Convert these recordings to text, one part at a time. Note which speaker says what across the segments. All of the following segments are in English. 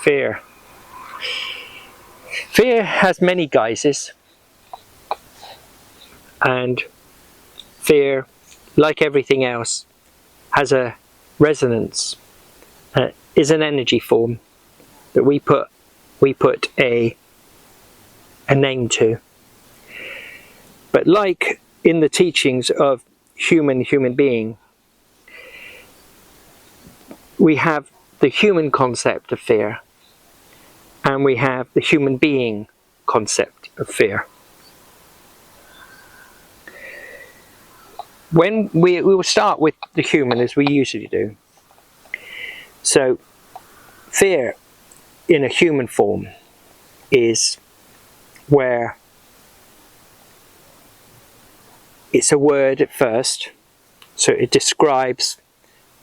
Speaker 1: fear. Fear has many guises, and fear, like everything else, has a resonance, is an energy form that we put a name to. But like in the teachings of human being, we have the human concept of fear, and we have the human being concept of fear. When we will start with the human, as we usually do. So fear in a human form is where it's a word at first, so it describes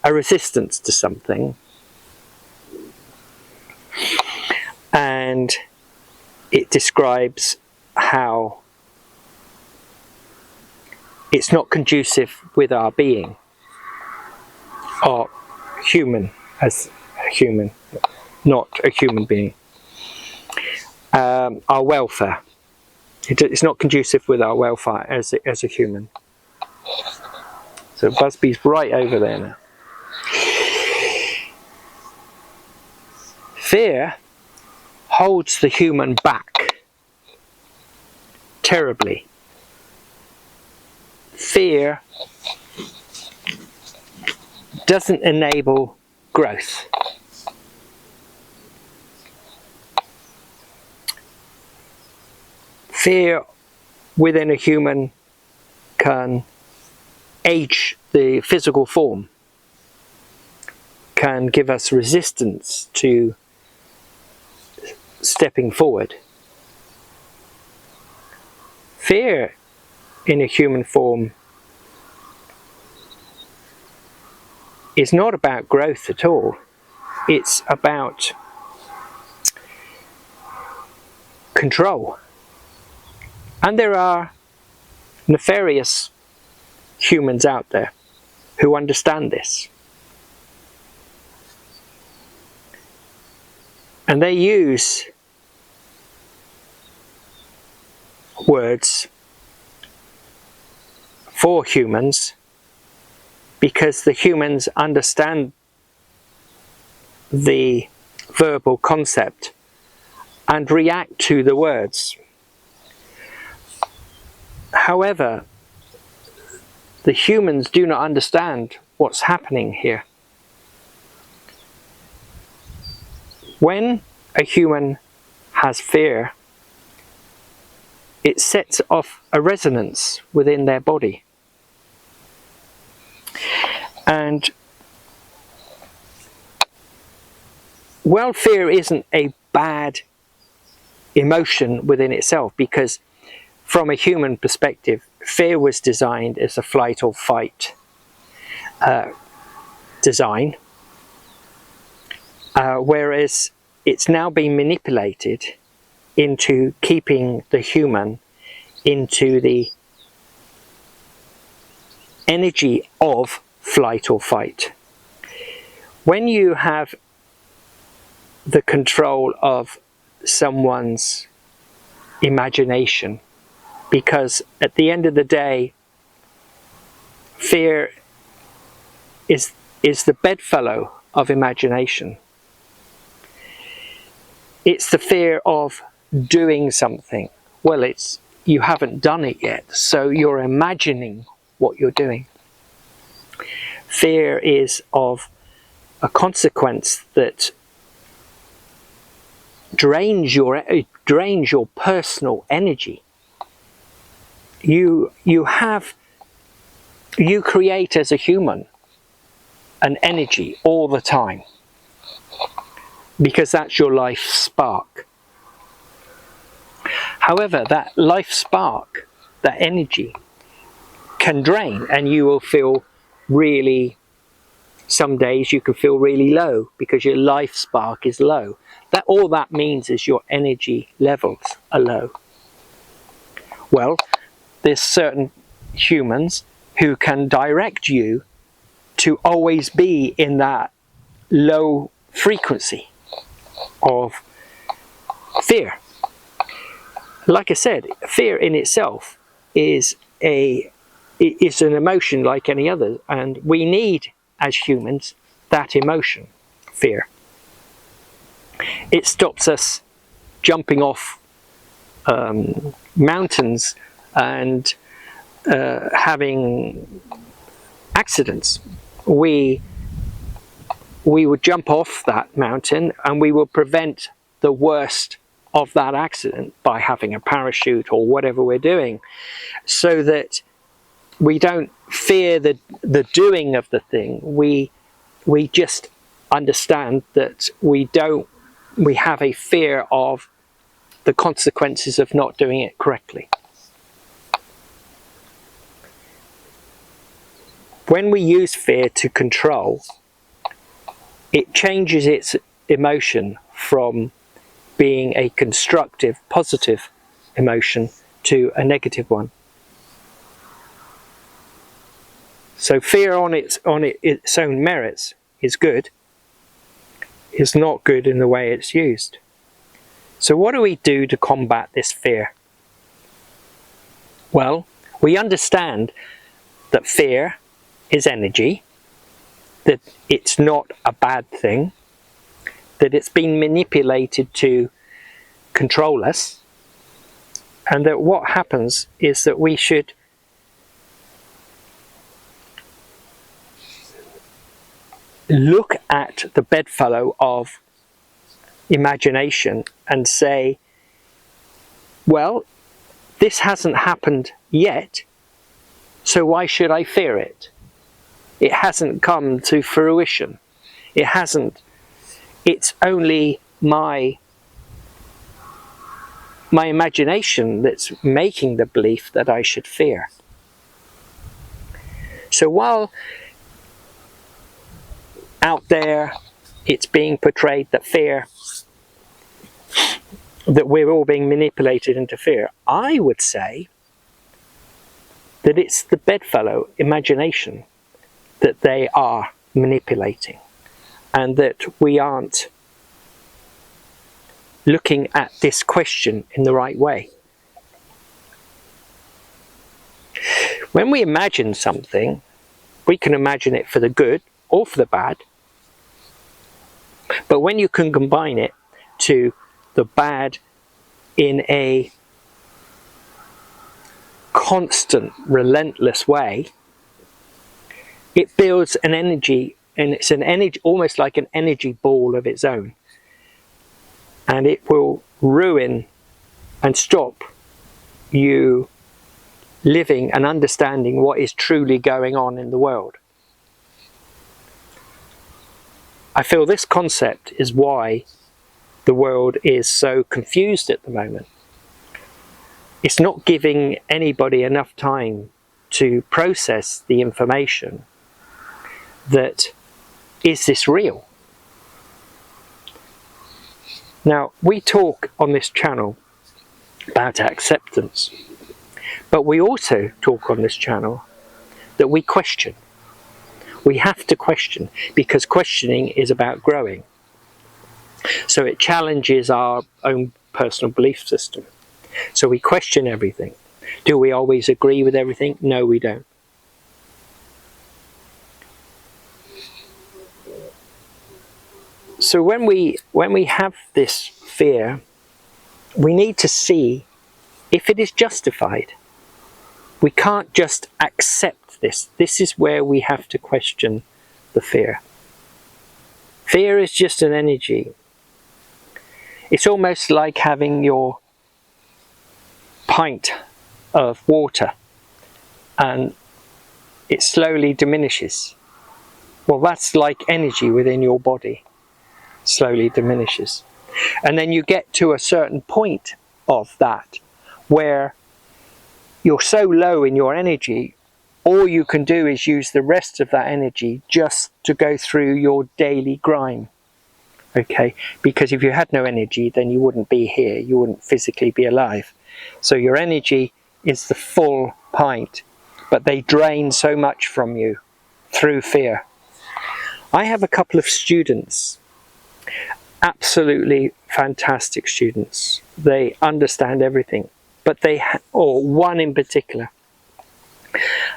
Speaker 1: a resistance to something, and it describes how it's not conducive with our being, or human as a human, not a human being, our welfare. It's not conducive with our welfare as a human. So Busby's right over there now. Fear holds the human back terribly. Fear doesn't enable growth. Fear within a human can age the physical form, can give us resistance to stepping forward. Fear in a human form is not about growth at all. It's about control. And there are nefarious humans out there who understand this. And they use words for humans because the humans understand the verbal concept and react to the words. However, the humans do not understand what's happening here. When a human has fear, it sets off a resonance within their body. And well, fear isn't a bad emotion within itself, because from a human perspective, fear was designed as a flight or fight design, whereas it's now been manipulated into keeping the human into the energy of flight or fight. When you have the control of someone's imagination, because at the end of the day, fear is the bedfellow of imagination. It's the fear of doing something. Well, you haven't done it yet, so you're imagining what you're doing. Fear is of a consequence that drains your personal energy. You create as a human an energy all the time, because that's your life spark. However, that life spark, that energy, can drain, and you will feel really, some days you can feel really low because your life spark is low. All that means is your energy levels are low. Well, there's certain humans who can direct you to always be in that low frequency. of fear. Like I said, fear in itself is an emotion like any other, and we need, as humans, that emotion, fear. It stops us jumping off mountains and having accidents. We would jump off that mountain and we will prevent the worst of that accident by having a parachute or whatever we're doing, so that we don't fear the doing of the thing. We just understand that we have a fear of the consequences of not doing it correctly. When we use fear to control, it changes its emotion from being a constructive, positive emotion to a negative one. So fear on its own merits is good. It's not good in the way it's used. So what do we do to combat this fear? Well, we understand that fear is energy, that it's not a bad thing, that it's been manipulated to control us, and that what happens is that we should look at the bedfellow of imagination and say, well, this hasn't happened yet, so why should I fear it? It hasn't come to fruition. It hasn't. It's only my imagination that's making the belief that I should fear. So while out there it's being portrayed that we're all being manipulated into fear, I would say that it's the bedfellow imagination that they are manipulating, and that we aren't looking at this question in the right way. When we imagine something, we can imagine it for the good or for the bad, but when you can combine it to the bad in a constant, relentless way, it builds an energy, and it's an energy, almost like an energy ball of its own, and it will ruin and stop you living and understanding what is truly going on in the world. I feel this concept is why the world is so confused at the moment. It's not giving anybody enough time to process the information that, is this real? Now, we talk on this channel about acceptance, but we also talk on this channel that we question. We have to question, because questioning is about growing. So it challenges our own personal belief system. So we question everything. Do we always agree with everything? No, we don't. So when we have this fear, we need to see if it is justified. We can't just accept this. This is where we have to question the fear. Fear is just an energy. It's almost like having your pint of water and it slowly diminishes. Well, that's like energy within your body. Slowly diminishes. And then you get to a certain point of that where you're so low in your energy, all you can do is use the rest of that energy just to go through your daily grind. Okay, because if you had no energy, then you wouldn't be here, you wouldn't physically be alive. So your energy is the full pint, but they drain so much from you through fear. I have a couple of students, absolutely fantastic students. They understand everything, but or one in particular,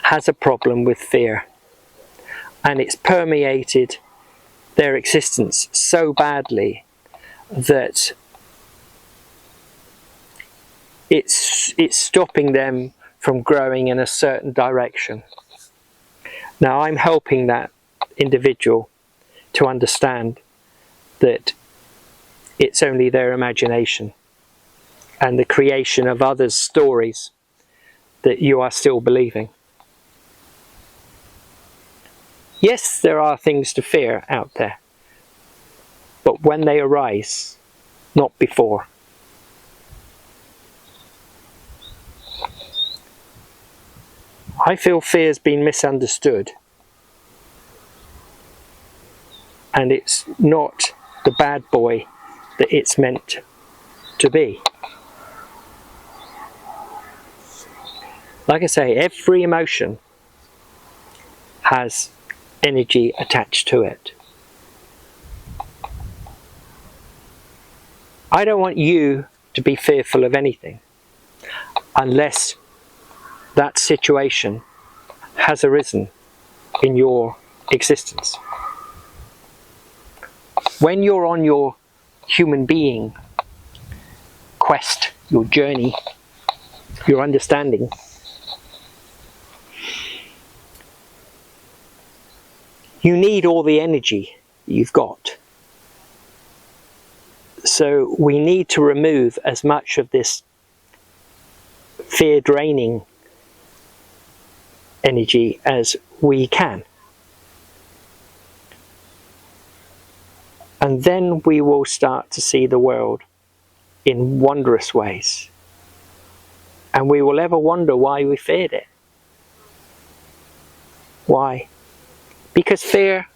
Speaker 1: has a problem with fear, and it's permeated their existence so badly that it's stopping them from growing in a certain direction. Now I'm helping that individual to understand that it's only their imagination and the creation of others' stories that you are still believing. Yes, there are things to fear out there, but when they arise, not before. I feel fear's been misunderstood, and it's not the bad boy that it's meant to be. Like I say, every emotion has energy attached to it. I don't want you to be fearful of anything unless that situation has arisen in your existence. When you're on your human being quest, your journey, your understanding, you need all the energy you've got. So we need to remove as much of this fear draining energy as we can. And then we will start to see the world in wondrous ways. And we will ever wonder why we feared it. Why? Because fear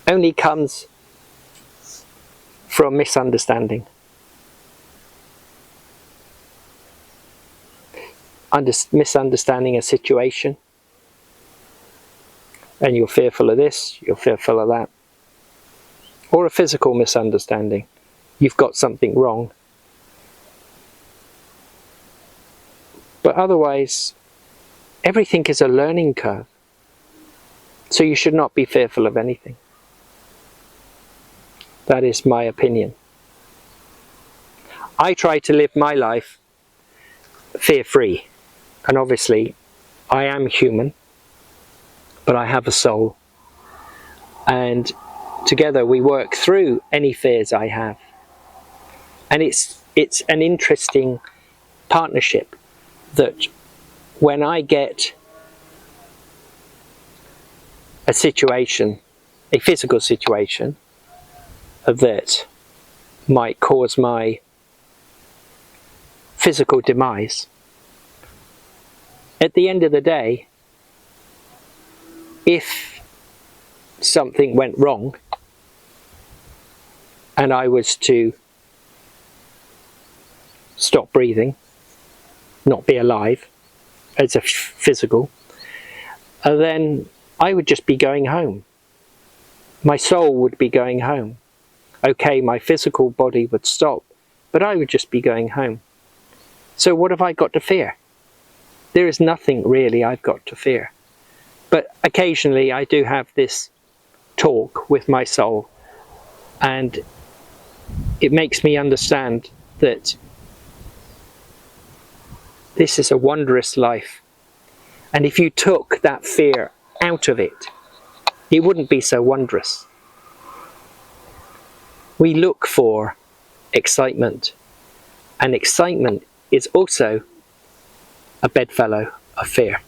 Speaker 1: only comes from misunderstanding. Misunderstanding a situation, and you're fearful of this, you're fearful of that. Or a physical misunderstanding. You've got something wrong. But otherwise, everything is a learning curve. So you should not be fearful of anything. That is my opinion. I try to live my life fear-free. And obviously, I am human, but I have a soul. And together we work through any fears I have. And it's an interesting partnership that when I get a situation, a physical situation, that might cause my physical demise, at the end of the day, if something went wrong and I was to stop breathing, not be alive as a physical, then I would just be going home. My soul would be going home. Okay, my physical body would stop, but I would just be going home. So what have I got to fear? There is nothing really I've got to fear. But occasionally I do have this talk with my soul, and it makes me understand that this is a wondrous life. And if you took that fear out of it, it wouldn't be so wondrous. We look for excitement, and excitement is also a bedfellow of fear.